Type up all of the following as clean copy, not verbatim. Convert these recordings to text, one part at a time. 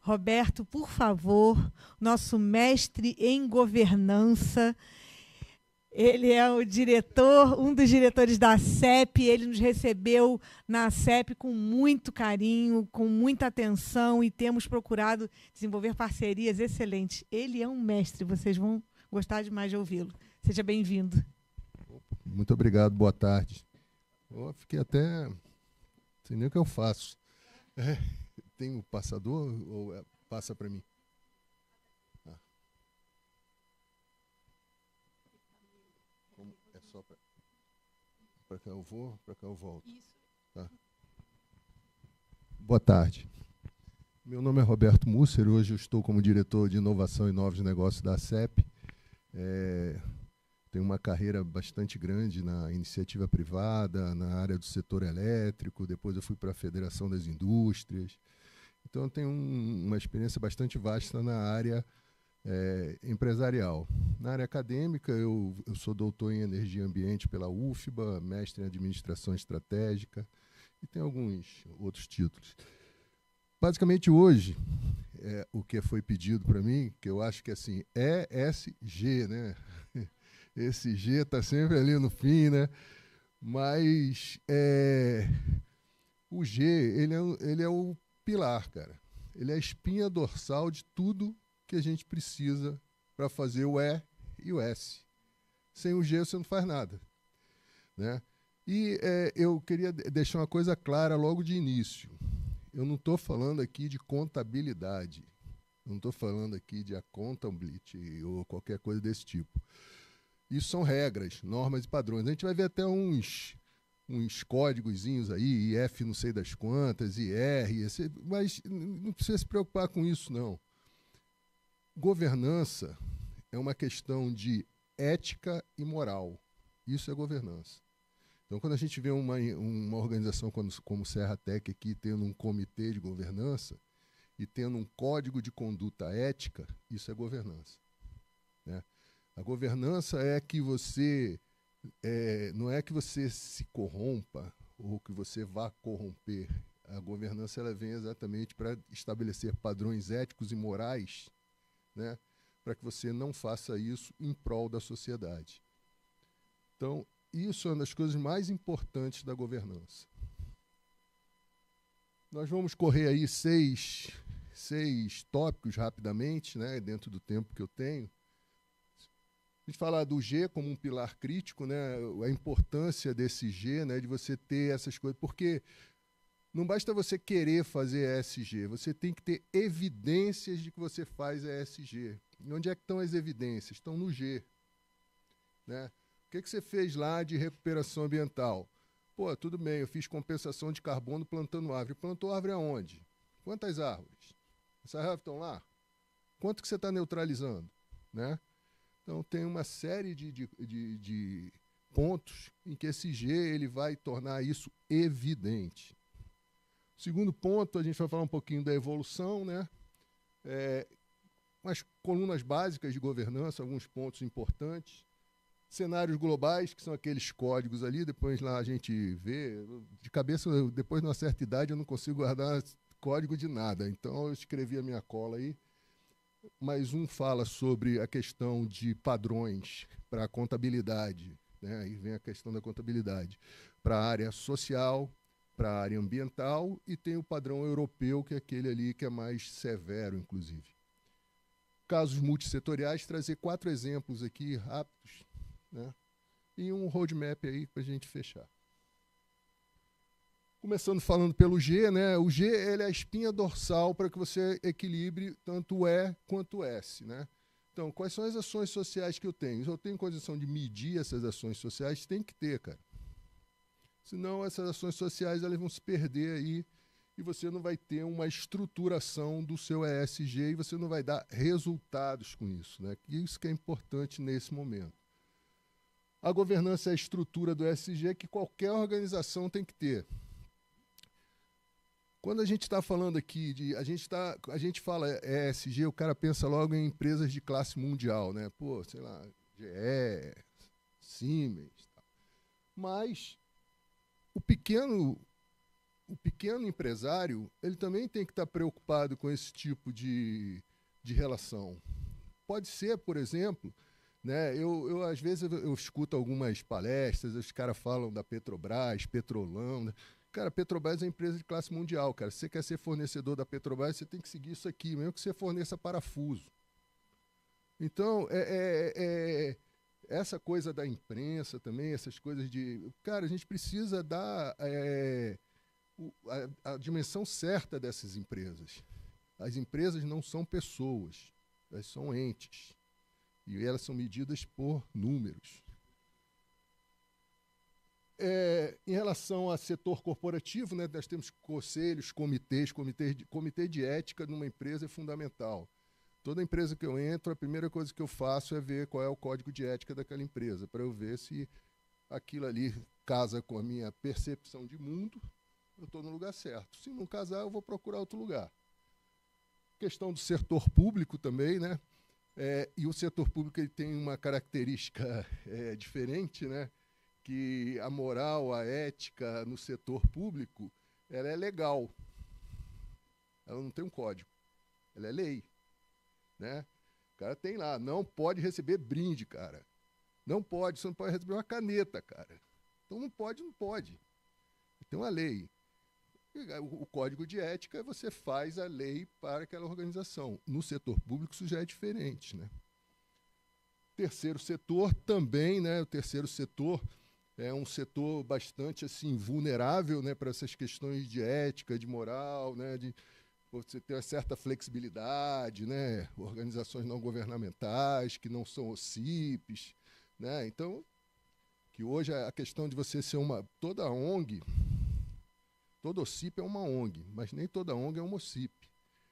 Roberto, por favor, nosso mestre em governança. Ele é o diretor, um dos diretores da CEP. Ele nos recebeu na CEP com muito carinho, com muita atenção, e temos procurado desenvolver parcerias excelentes. Ele é um mestre, vocês vão gostar demais de ouvi-lo. Seja bem-vindo. Muito obrigado, boa tarde. Eu fiquei até... Não sei nem o que eu faço. Tem o passador ou passa para mim? É só para cá eu vou, para cá eu volto. Tá. Boa tarde. Meu nome é Roberto Musser, hoje eu estou como diretor de inovação e novos negócios da CEP. Tenho uma carreira bastante grande na iniciativa privada, na área do setor elétrico, depois eu fui para a Federação das Indústrias. Então eu tenho uma experiência bastante vasta na área empresarial. Na área acadêmica, eu sou doutor em Energia e Ambiente pela UFBA, mestre em Administração Estratégica e tenho alguns outros títulos. Basicamente, hoje, o que foi pedido para mim, que eu acho que assim, é ESG, né? Esse G está sempre ali no fim, né? Mas o G, ele é o pilar, cara. Ele é a espinha dorsal de tudo que a gente precisa para fazer o E e o S. Sem o G você não faz nada, né? E eu queria deixar uma coisa clara logo de início. Eu não estou falando aqui de contabilidade. Não estou falando aqui de accountability ou qualquer coisa desse tipo. Isso são regras, normas e padrões. A gente vai ver até uns códigozinhos aí, IF não sei das quantas, IR, mas não precisa se preocupar com isso, não. Governança é uma questão de ética e moral. Isso é governança. Então, quando a gente vê uma organização como Serratec aqui tendo um comitê de governança e tendo um código de conduta ética, isso é governança, né? A governança é que você... não é que você se corrompa ou que você vá corromper. A governança ela vem exatamente para estabelecer padrões éticos e morais, né, para que você não faça isso em prol da sociedade. Então, isso é uma das coisas mais importantes da governança. Nós vamos correr aí seis tópicos rapidamente, né, dentro do tempo que eu tenho. A gente fala do G como um pilar crítico, né, a importância desse G, né, de você ter essas coisas, porque não basta você querer fazer ESG, você tem que ter evidências de que você faz ESG. E onde é que estão as evidências? Estão no G, né? O que você fez lá de recuperação ambiental? Pô, tudo bem, eu fiz compensação de carbono plantando árvore. Plantou árvore aonde? Quantas árvores? Essas árvores estão lá? Quanto que você está neutralizando, né? Então, tem uma série de pontos em que esse G ele vai tornar isso evidente. Segundo ponto, a gente vai falar um pouquinho da evolução, né? Umas colunas básicas de governança, alguns pontos importantes. Cenários globais, que são aqueles códigos ali, depois lá a gente vê. De cabeça, depois de uma certa idade, eu não consigo guardar código de nada. Então, eu escrevi a minha cola aí. Mais um fala sobre a questão de padrões para a contabilidade, né? Aí vem a questão da contabilidade para a área social, para a área ambiental, e tem o padrão europeu, que é aquele ali que é mais severo, inclusive. Casos multissetoriais, trazer 4 exemplos aqui rápidos, né? E um roadmap aí para a gente fechar. Começando falando pelo G, né? O G ele é a espinha dorsal para que você equilibre tanto o E quanto o S, né? Então, quais são as ações sociais que eu tenho? Se eu tenho condição de medir essas ações sociais, tem que ter, cara. Senão, essas ações sociais elas vão se perder aí e você não vai ter uma estruturação do seu ESG e você não vai dar resultados com isso, né? Isso que é importante nesse momento. A governança é a estrutura do ESG que qualquer organização tem que ter. Quando a gente está falando aqui, a gente fala ESG, o cara pensa logo em empresas de classe mundial, né? Pô, sei lá, GE, Siemens. Mas o pequeno o pequeno empresário ele também tem que estar preocupado com esse tipo de relação. Pode ser, por exemplo, né, às vezes eu escuto algumas palestras, os caras falam da Petrobras, Petrolão. Né? Cara, a Petrobras é uma empresa de classe mundial, cara. Se você quer ser fornecedor da Petrobras, você tem que seguir isso aqui, mesmo que você forneça parafuso. Então, essa coisa da imprensa também, essas coisas de... Cara, a gente precisa dar a dimensão certa dessas empresas. As empresas não são pessoas, elas são entes. E elas são medidas por números. Em relação ao setor corporativo, né, nós temos conselhos, comitê de ética numa empresa é fundamental. Toda empresa que eu entro, a primeira coisa que eu faço é ver qual é o código de ética daquela empresa, para eu ver se aquilo ali casa com a minha percepção de mundo, eu estou no lugar certo. Se não casar, eu vou procurar outro lugar. Questão do setor público também, né? E o setor público ele tem uma característica diferente, né? Que a moral, a ética no setor público, ela é legal. Ela não tem um código. Ela é lei. Né? O cara tem lá, não pode receber brinde, cara. Não pode, você não pode receber uma caneta, cara. Então não pode, não pode. Tem uma lei. O código de ética, você faz a lei para aquela organização. No setor público, isso já é diferente. Né? Terceiro setor também, né? O terceiro setor é um setor bastante assim, vulnerável, né, para essas questões de ética, de moral, né, de você ter uma certa flexibilidade, né, organizações não governamentais, que não são OCIPs. Né? Então, que hoje a questão de você ser toda ONG... Toda OCIP é uma ONG, mas nem toda ONG é uma OCIP.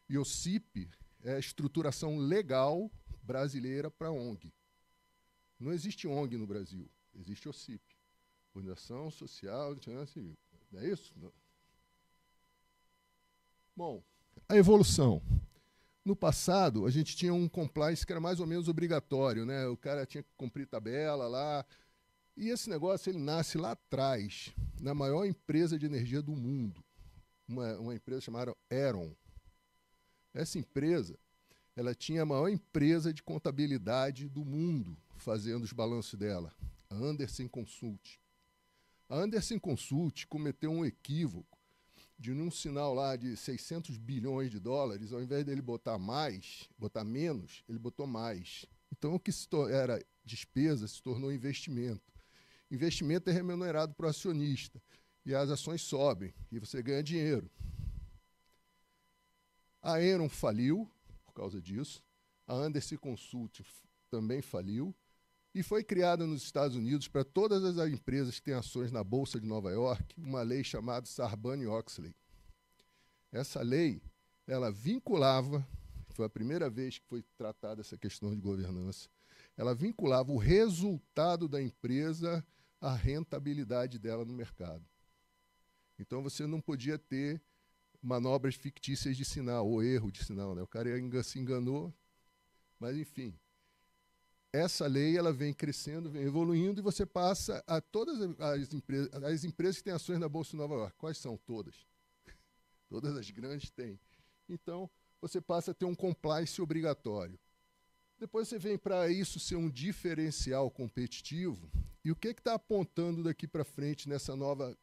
E OCIP é a estruturação legal brasileira para ONG. Não existe ONG no Brasil, existe OCIP. Organização Social de Segurança Civil. Não é isso? Não. Bom, a evolução. No passado, a gente tinha um compliance que era mais ou menos obrigatório. Né? O cara tinha que cumprir tabela lá. E esse negócio ele nasce lá atrás, na maior empresa de energia do mundo, uma empresa chamada Aeron. Essa empresa ela tinha a maior empresa de contabilidade do mundo fazendo os balanços dela, a Andersen Consult. A Andersen Consult cometeu um equívoco de num sinal lá de 600 bilhões de dólares, ao invés dele botar menos, ele botou mais. Então o que era despesa se tornou investimento. Investimento é remunerado para o acionista e as ações sobem e você ganha dinheiro. A Aeron faliu por causa disso, a Andersen Consult também faliu e foi criada nos Estados Unidos para todas as empresas que têm ações na Bolsa de Nova York uma lei chamada Sarbanes-Oxley. Essa lei, ela vinculava, foi a primeira vez que foi tratada essa questão de governança, ela vinculava o resultado da empresa a rentabilidade dela no mercado. Então, você não podia ter manobras fictícias de sinal, ou erro de sinal. Né? O cara se enganou, mas, enfim. Essa lei ela vem crescendo, vem evoluindo, e você passa a todas as empresas que têm ações na Bolsa de Nova York. Quais são? Todas. Todas as grandes têm. Então, você passa a ter um compliance obrigatório. Depois você vem para isso ser um diferencial competitivo. E o que está apontando daqui para frente nessa nova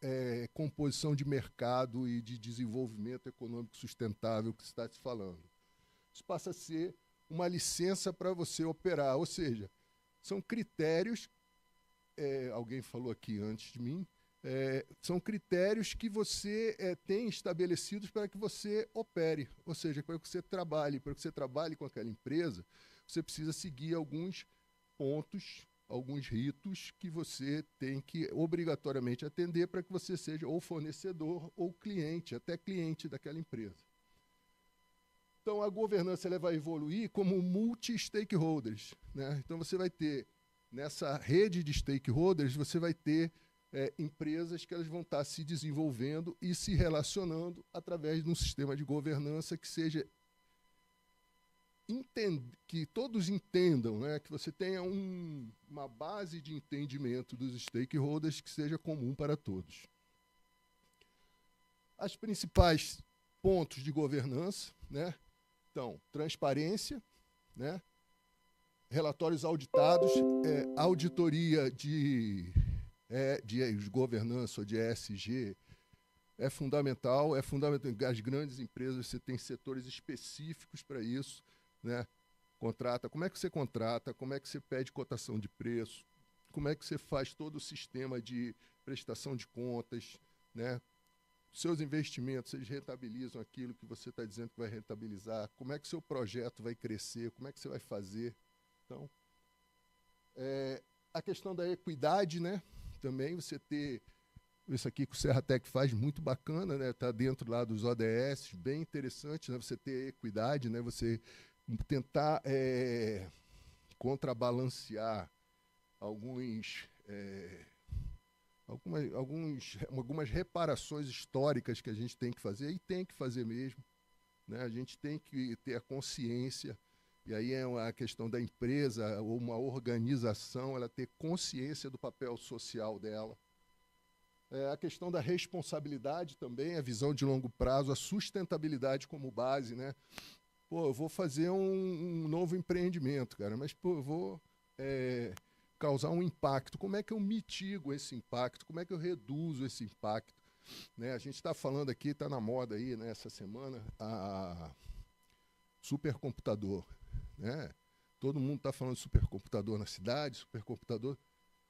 composição de mercado e de desenvolvimento econômico sustentável que se está se falando? Isso passa a ser uma licença para você operar, ou seja, são critérios, alguém falou aqui antes de mim, são critérios que você tem estabelecidos para que você opere, ou seja, para que você trabalhe com aquela empresa, você precisa seguir alguns pontos, alguns ritos que você tem que obrigatoriamente atender para que você seja ou fornecedor ou cliente, até cliente daquela empresa. Então, a governança ela vai evoluir como multi-stakeholders. Né? Então, você vai ter, nessa rede de stakeholders, você vai ter empresas que elas vão estar se desenvolvendo e se relacionando através de um sistema de governança que seja que todos entendam, né? Que você tenha uma base de entendimento dos stakeholders que seja comum para todos. As principais pontos de governança, né? Então, transparência, né? Relatórios auditados, auditoria de governança ou de ESG é fundamental. As grandes empresas, você tem setores específicos para isso, né? Contrata, como é que você contrata, como é que você pede cotação de preço, como é que você faz todo o sistema de prestação de contas, né? Seus investimentos, eles rentabilizam aquilo que você está dizendo que vai rentabilizar, como é que seu projeto vai crescer, como é que você vai fazer. Então, a questão da equidade, né? Também você ter isso aqui que o Serratec faz, muito bacana, né? Está dentro lá dos ODS, bem interessante, né? Você ter equidade, né? Você tentar contrabalancear algumas reparações históricas que a gente tem que fazer, e tem que fazer mesmo, né? A gente tem que ter a consciência, e aí é a questão da empresa ou uma organização, ela ter consciência do papel social dela. A questão da responsabilidade também, a visão de longo prazo, a sustentabilidade como base, né? Pô, eu vou fazer um novo empreendimento, cara, mas pô, eu vou causar um impacto. Como é que eu mitigo esse impacto? Como é que eu reduzo esse impacto? Né? A gente está falando aqui, está na moda aí, né, essa semana, a supercomputador. Né? Todo mundo está falando de supercomputador na cidade, supercomputador.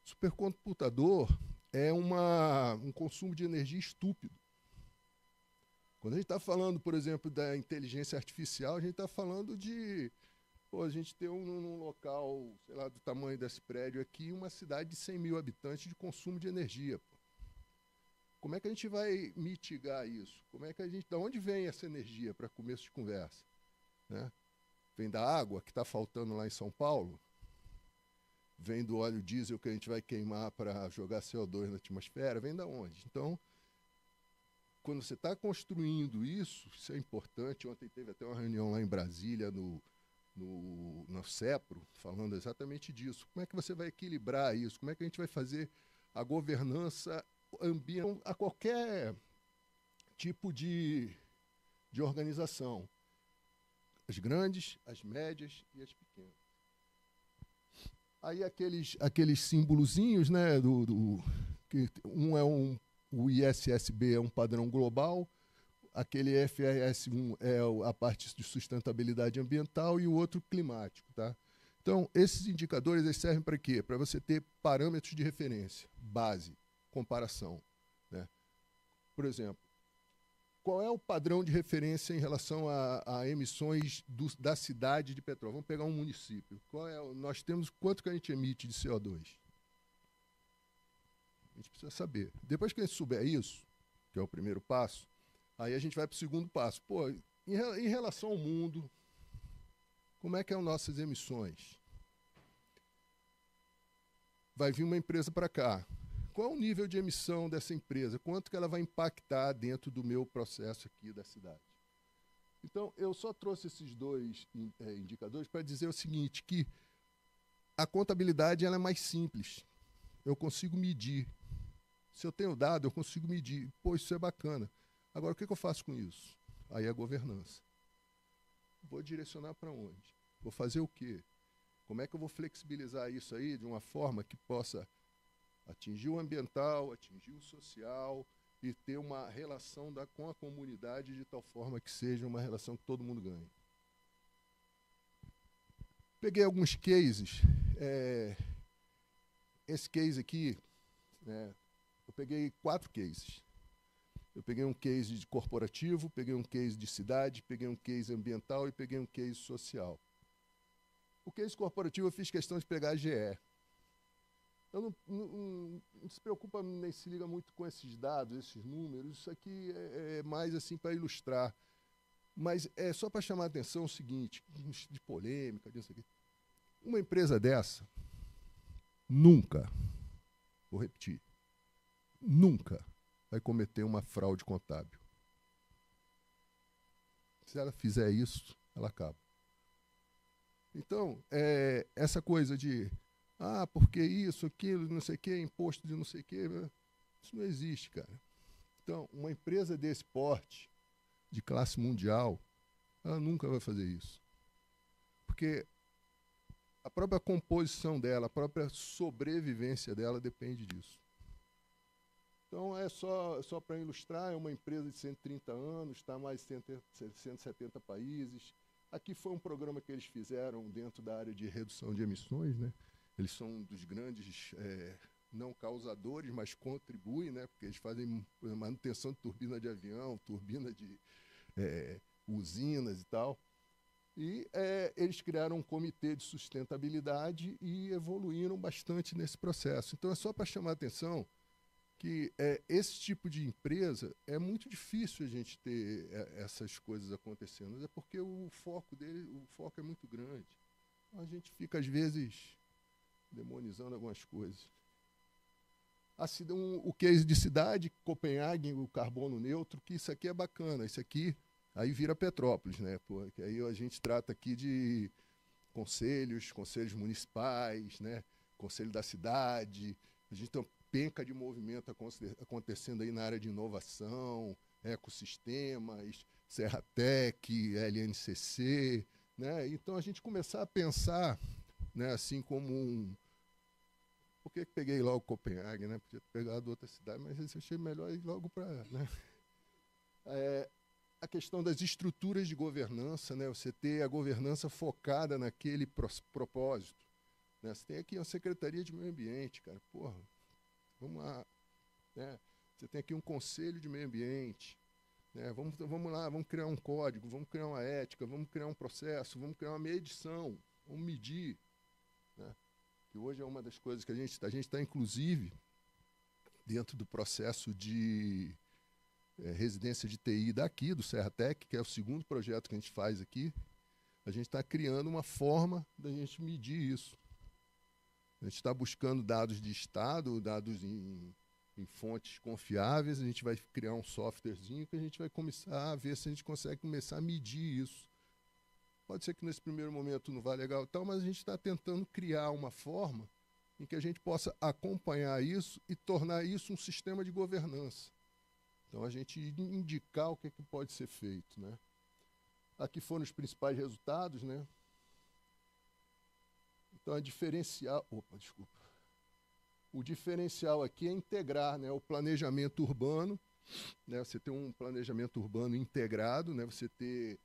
Supercomputador é um consumo de energia estúpido. Quando a gente está falando, por exemplo, da inteligência artificial, a gente está falando de a gente ter num local, sei lá, do tamanho desse prédio aqui, uma cidade de 100 mil habitantes de consumo de energia. Pô. Como é que a gente vai mitigar isso? Da onde vem essa energia para começo de conversa? Né? Vem da água que está faltando lá em São Paulo? Vem do óleo diesel que a gente vai queimar para jogar CO2 na atmosfera? Vem da onde? Então, quando você está construindo isso é importante. Ontem teve até uma reunião lá em Brasília, no CEPRO, falando exatamente disso. Como é que você vai equilibrar isso? Como é que a gente vai fazer a governança ambiental a qualquer tipo de organização? As grandes, as médias e as pequenas. Aí aqueles símbolozinhos, né, que o ISSB é um padrão global, aquele FRS1 é a parte de sustentabilidade ambiental e o outro climático. Tá? Então, esses indicadores eles servem para quê? Para você ter parâmetros de referência, base, comparação. Né? Por exemplo, qual é o padrão de referência em relação a emissões da cidade de petróleo? Vamos pegar um município. Nós temos quanto que a gente emite de CO2? A gente precisa saber. Depois que a gente souber isso, que é o primeiro passo, aí a gente vai para o segundo passo. Pô, em relação ao mundo, como é que são nossas emissões? Vai vir uma empresa para cá. Qual é o nível de emissão dessa empresa? Quanto que ela vai impactar dentro do meu processo aqui da cidade? Então, eu só trouxe esses dois indicadores para dizer o seguinte, que a contabilidade ela é mais simples. Eu consigo medir. Se eu tenho dado, eu consigo medir. Pô, isso é bacana. Agora, o que eu faço com isso? Aí é a governança. Vou direcionar para onde? Vou fazer o quê? Como é que eu vou flexibilizar isso aí de uma forma que possa atingir o ambiental, atingir o social e ter uma relação com a comunidade de tal forma que seja uma relação que todo mundo ganhe. Peguei alguns cases. Esse case aqui, né, eu peguei 4 cases. Eu peguei um case de corporativo, peguei um case de cidade, peguei um case ambiental e peguei um case social. O case corporativo eu fiz questão de pegar a GE. Eu não se preocupa nem se liga muito com esses dados, esses números. Isso aqui é mais assim para ilustrar. Mas é só para chamar a atenção o seguinte, de polêmica, disso aqui. Uma empresa dessa nunca, vou repetir, nunca vai cometer uma fraude contábil. Se ela fizer isso, ela acaba. Então, essa coisa de porque isso, aquilo, não sei o quê, imposto de não sei o quê, isso não existe, cara. Então, uma empresa desse porte, de classe mundial, ela nunca vai fazer isso. Porque a própria composição dela, a própria sobrevivência dela depende disso. Então, só para ilustrar, é uma empresa de 130 anos, está em mais de 170 países. Aqui foi um programa que eles fizeram dentro da área de redução de emissões, né? Eles são um dos grandes, não causadores, mas contribuem, né? Porque eles fazem manutenção de turbina de avião, turbina de usinas e tal. E eles criaram um comitê de sustentabilidade e evoluíram bastante nesse processo. Então, é só para chamar a atenção que esse tipo de empresa é muito difícil a gente ter essas coisas acontecendo. É porque o foco é muito grande. A gente fica, às vezes, demonizando algumas coisas. O case de cidade, Copenhague, o carbono neutro, que isso aqui é bacana. Isso aqui aí vira Petrópolis, né? Porque aí a gente trata aqui de conselhos municipais, né? Conselho da cidade. A gente tem penca de movimento acontecendo aí na área de inovação, ecossistemas, Serratec, LNCC, né? Então a gente começar a pensar, né, assim como por que peguei logo Copenhague, né? Podia ter pegado outra cidade, mas eu achei melhor ir logo para, né? A questão das estruturas de governança, né? Você ter a governança focada naquele propósito, né? Você tem aqui a Secretaria de Meio Ambiente, cara, porra. Vamos lá, né? Você tem aqui um conselho de meio ambiente, né? Vamos lá, vamos criar um código, vamos criar uma ética, vamos criar um processo, vamos criar uma medição, vamos medir, né? Que hoje é uma das coisas que a gente está, inclusive, dentro do processo de residência de TI daqui, do Serratec, que é o segundo projeto que a gente faz aqui. A gente está criando uma forma da gente medir isso. A gente está buscando dados de estado, dados em fontes confiáveis. A gente vai criar um softwarezinho que a gente vai começar a ver se a gente consegue começar a medir isso. Pode ser que nesse primeiro momento não vá legal e tal, mas a gente está tentando criar uma forma em que a gente possa acompanhar isso e tornar isso um sistema de governança. Então, a gente indicar o que pode ser feito, né? Aqui foram os principais resultados, né? Então, o diferencial aqui é integrar, né, o planejamento urbano, né, você ter um planejamento urbano integrado, né, você ter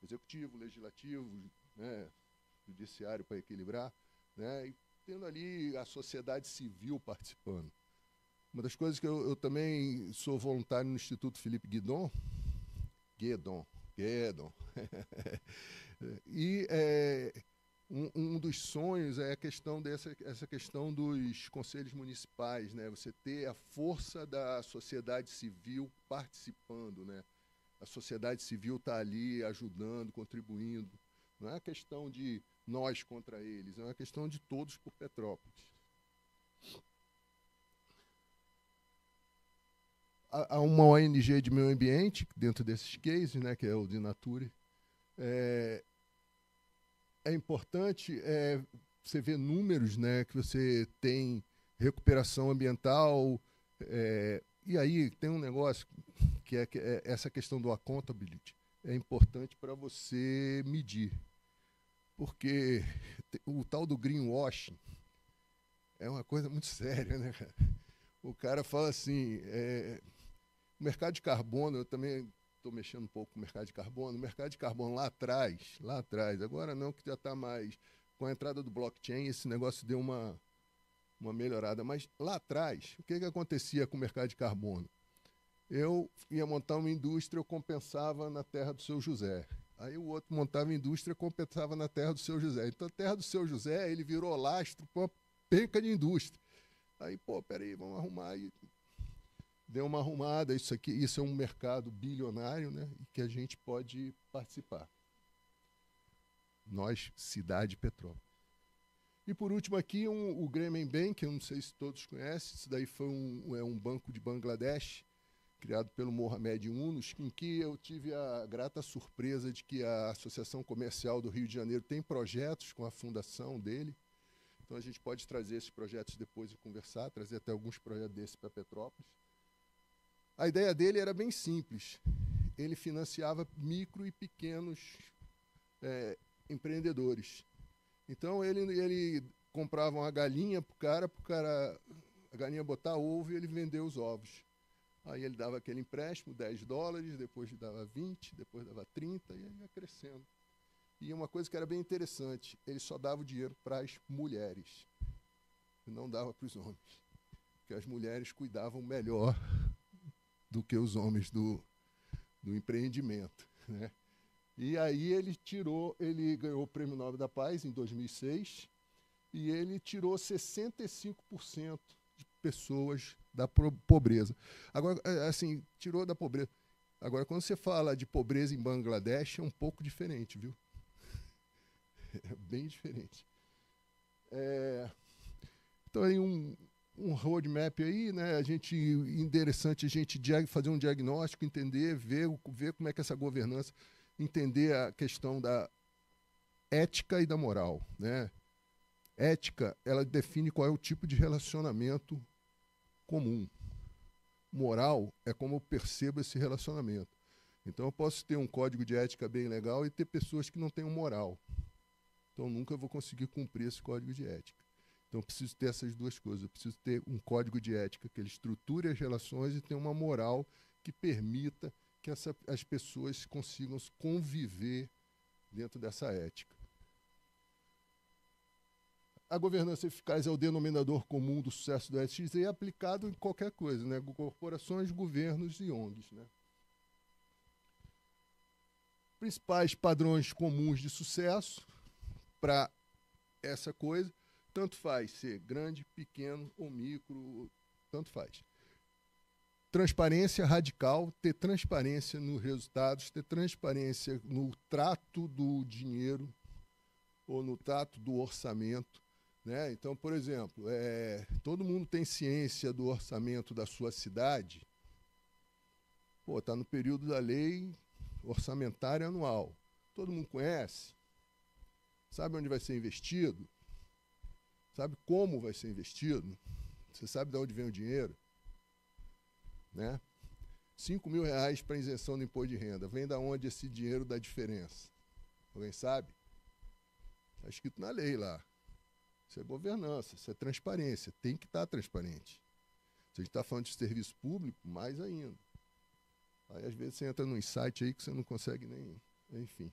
executivo, legislativo, né, judiciário para equilibrar, né, e tendo ali a sociedade civil participando. Uma das coisas que eu também sou voluntário no Instituto Felipe Guedon, e um dos sonhos é a questão essa questão dos conselhos municipais, né? Você ter a força da sociedade civil participando, né? A sociedade civil está ali ajudando, contribuindo. Não é uma questão de nós contra eles, é uma questão de todos por Petrópolis. Há uma ONG de meio ambiente dentro desses cases, né, que é o de Nature. É importante você ver números, né, que você tem recuperação ambiental, e aí tem um negócio que é essa questão do accountability. É importante para você medir, porque o tal do greenwashing é uma coisa muito séria, né, cara? O cara fala assim, o mercado de carbono, eu também estou mexendo um pouco com o mercado de carbono. O mercado de carbono lá atrás, agora não, que já está mais... Com a entrada do blockchain, esse negócio deu uma melhorada. Mas lá atrás, o que acontecia com o mercado de carbono? Eu ia montar uma indústria, eu compensava na terra do Seu José. Aí o outro montava indústria, compensava na terra do Seu José. Então a terra do Seu José, ele virou lastro para uma penca de indústria. Aí, peraí, vamos arrumar. E deu uma arrumada, isso é um mercado bilionário, né, e que a gente pode participar. Nós, cidade Petrópolis. E por último aqui, o Grameen Bank, eu não sei se todos conhecem, isso daí foi um banco de Bangladesh, criado pelo Mohamed Yunus, em que eu tive a grata surpresa de que a Associação Comercial do Rio de Janeiro tem projetos com a fundação dele. Então a gente pode trazer esses projetos depois e conversar, trazer até alguns projetos desses para Petrópolis. A ideia dele era bem simples. Ele financiava micro e pequenos empreendedores. Então, ele comprava uma galinha para o cara, a galinha botar ovo e ele vender os ovos. Aí ele dava aquele empréstimo, $10, depois dava 20, depois dava 30, e aí ia crescendo. E uma coisa que era bem interessante, ele só dava o dinheiro para as mulheres, e não dava para os homens, porque as mulheres cuidavam melhor do que os homens do empreendimento, né? E aí ele ganhou o Prêmio Nobel da Paz em 2006, e ele tirou 65% de pessoas da pobreza. Agora, assim, tirou da pobreza. Agora, quando você fala de pobreza em Bangladesh, é um pouco diferente, viu? É bem diferente. Então, aí um roadmap aí, né? Interessante a gente fazer um diagnóstico, entender, ver como é que essa governança, entender a questão da ética e da moral, né? Ética, ela define qual é o tipo de relacionamento comum. Moral é como eu percebo esse relacionamento. Então, eu posso ter um código de ética bem legal e ter pessoas que não têm moral. Então, nunca vou conseguir cumprir esse código de ética. Então, eu preciso ter essas duas coisas. Eu preciso ter um código de ética que ele estruture as relações e tenha uma moral que permita que as pessoas consigam conviver dentro dessa ética. A governança eficaz é o denominador comum do sucesso do ESG e é aplicado em qualquer coisa, né? Corporações, governos e ONGs, né? Principais padrões comuns de sucesso para essa coisa, tanto faz ser grande, pequeno ou micro, tanto faz. Transparência radical, ter transparência nos resultados, ter transparência no trato do dinheiro ou no trato do orçamento, né? Então, por exemplo, todo mundo tem ciência do orçamento da sua cidade. Pô, está no período da lei orçamentária anual. Todo mundo conhece? Sabe onde vai ser investido? Sabe como vai ser investido? Você sabe de onde vem o dinheiro? Né? R$5.000 para isenção do imposto de renda. Vem da onde esse dinheiro dá diferença? Alguém sabe? Está escrito na lei lá. Isso é governança, isso é transparência. Tem que estar transparente. Se a gente está falando de serviço público, mais ainda. Aí, às vezes, você entra num site aí que você não consegue nem... Enfim.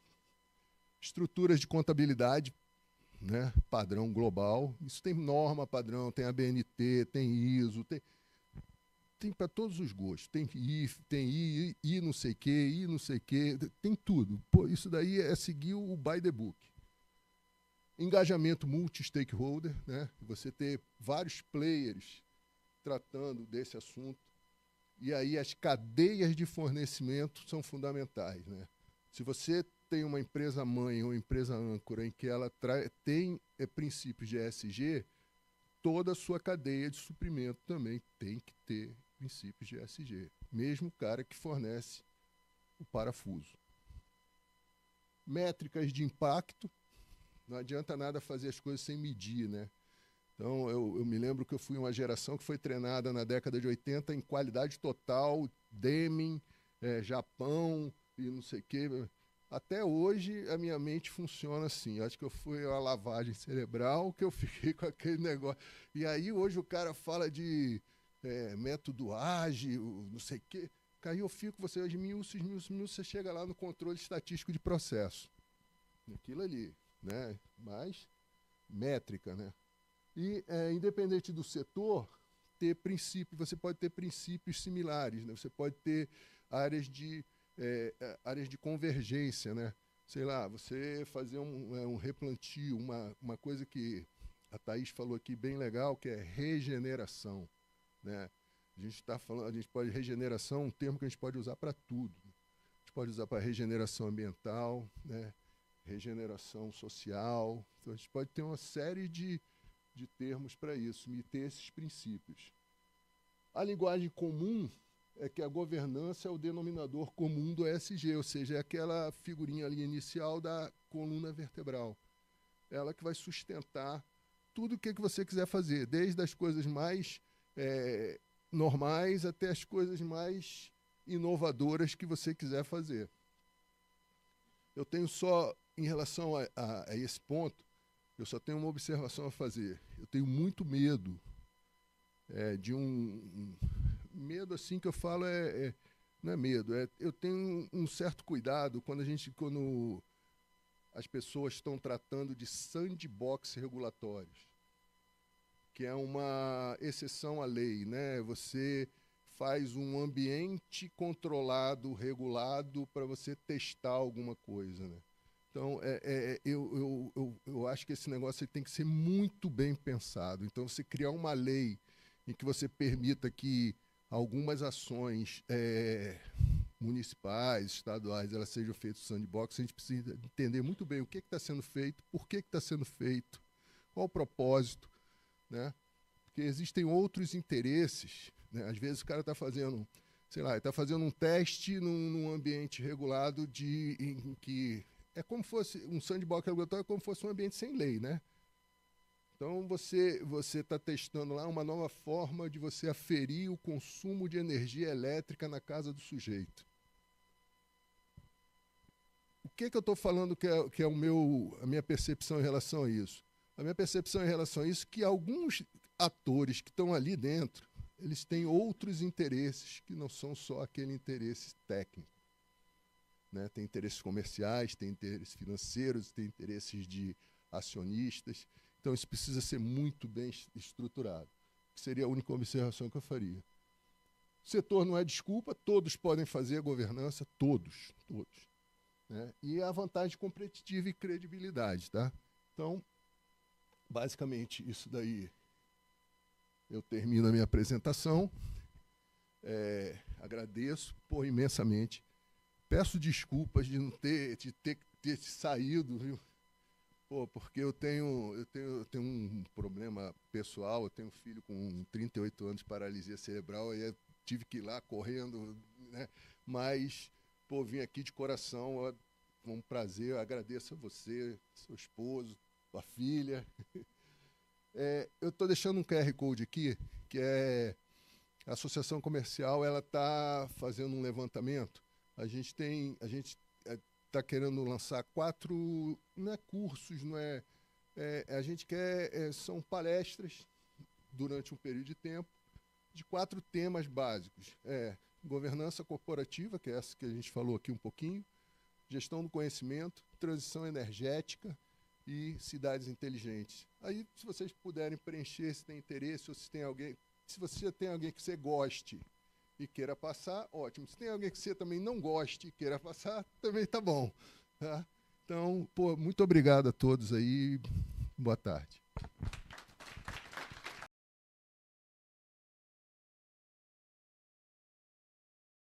Estruturas de contabilidade, né? Padrão global. Isso tem norma padrão, tem ABNT, tem ISO, tem para todos os gostos. Tem I não sei o quê, I não sei o quê, tem tudo. Pô, isso daí é seguir o by the book. Engajamento multi-stakeholder, né? Você ter vários players tratando desse assunto. E aí as cadeias de fornecimento são fundamentais, né? Se você tem uma empresa mãe ou empresa âncora em que ela tem princípios de ESG, toda a sua cadeia de suprimento também tem que ter princípios de ESG. Mesmo o cara que fornece o parafuso. Métricas de impacto. Não adianta nada fazer as coisas sem medir, né? Então, eu me lembro que eu fui uma geração que foi treinada na década de 80 em qualidade total, Deming, Japão e não sei o quê. Até hoje, a minha mente funciona assim. Acho que eu fui uma lavagem cerebral que eu fiquei com aquele negócio. E aí, hoje, o cara fala de método ágil, não sei o quê. Aí eu fico, você esmiuça, você chega lá no controle estatístico de processo. Aquilo ali, né? Mas métrica, né? E, independente do setor, ter princípios, você pode ter princípios similares, né? Você pode ter áreas de convergência, né? Sei lá, você fazer um replantio, uma coisa que a Thaís falou aqui bem legal, que é regeneração, né? A gente pode, regeneração, um termo que a gente pode usar para tudo. A gente pode usar para regeneração ambiental, né? Regeneração social. Então, a gente pode ter uma série de termos para isso, e ter esses princípios. A linguagem comum é que a governança é o denominador comum do ESG, ou seja, é aquela figurinha ali inicial da coluna vertebral. Ela que vai sustentar tudo o que você quiser fazer, desde as coisas mais normais até as coisas mais inovadoras que você quiser fazer. Eu tenho só, em relação a esse ponto, eu só tenho uma observação a fazer. Eu tenho muito medo de medo assim que eu falo não é medo, eu tenho um certo cuidado quando as pessoas estão tratando de sandbox regulatórios, que é uma exceção à lei, né? Você faz um ambiente controlado, regulado, para você testar alguma coisa, né? Então, eu acho que esse negócio tem que ser muito bem pensado. Então, você criar uma lei em que você permita que algumas ações municipais, estaduais, elas sejam feitas no sandbox, a gente precisa entender muito bem o que está sendo feito, por que está sendo feito, qual o propósito, né? Porque existem outros interesses, né? Às vezes o cara está fazendo, sei lá, está fazendo um teste num ambiente regulado em que é como fosse um sandbox regulatório, como fosse um ambiente sem lei, né? Então você está testando lá uma nova forma de você aferir o consumo de energia elétrica na casa do sujeito. O que eu estou falando que é a minha percepção em relação a isso? A minha percepção em relação a isso é que alguns atores que estão ali dentro, eles têm outros interesses que não são só aquele interesse técnico, né? Tem interesses comerciais, tem interesses financeiros, tem interesses de acionistas. Então isso precisa ser muito bem estruturado. Seria a única observação que eu faria. O setor não é desculpa, todos podem fazer a governança, todos. Né? E a vantagem competitiva e credibilidade. Tá? Então, basicamente, isso daí eu termino a minha apresentação. Agradeço imensamente. Peço desculpas de não ter saído, viu? Porque eu tenho um problema pessoal, eu tenho um filho com 38 anos de paralisia cerebral, e tive que ir lá correndo, né? Mas, vim aqui de coração, foi um prazer, eu agradeço a você, seu esposo, sua filha. Eu estou deixando um QR Code aqui, que é a Associação Comercial, ela está fazendo um levantamento. A gente está querendo lançar 4, não é cursos, não é, a gente quer, são palestras durante um período de tempo, de 4 temas básicos. Governança corporativa, que é essa que a gente falou aqui um pouquinho, gestão do conhecimento, transição energética e cidades inteligentes. Aí, se vocês puderem preencher, se tem interesse, ou se tem alguém, se você tem alguém que você goste e queira passar, ótimo. Se tem alguém que você também não goste e queira passar, também tá bom. Tá? Então, muito obrigado a todos aí. Boa tarde.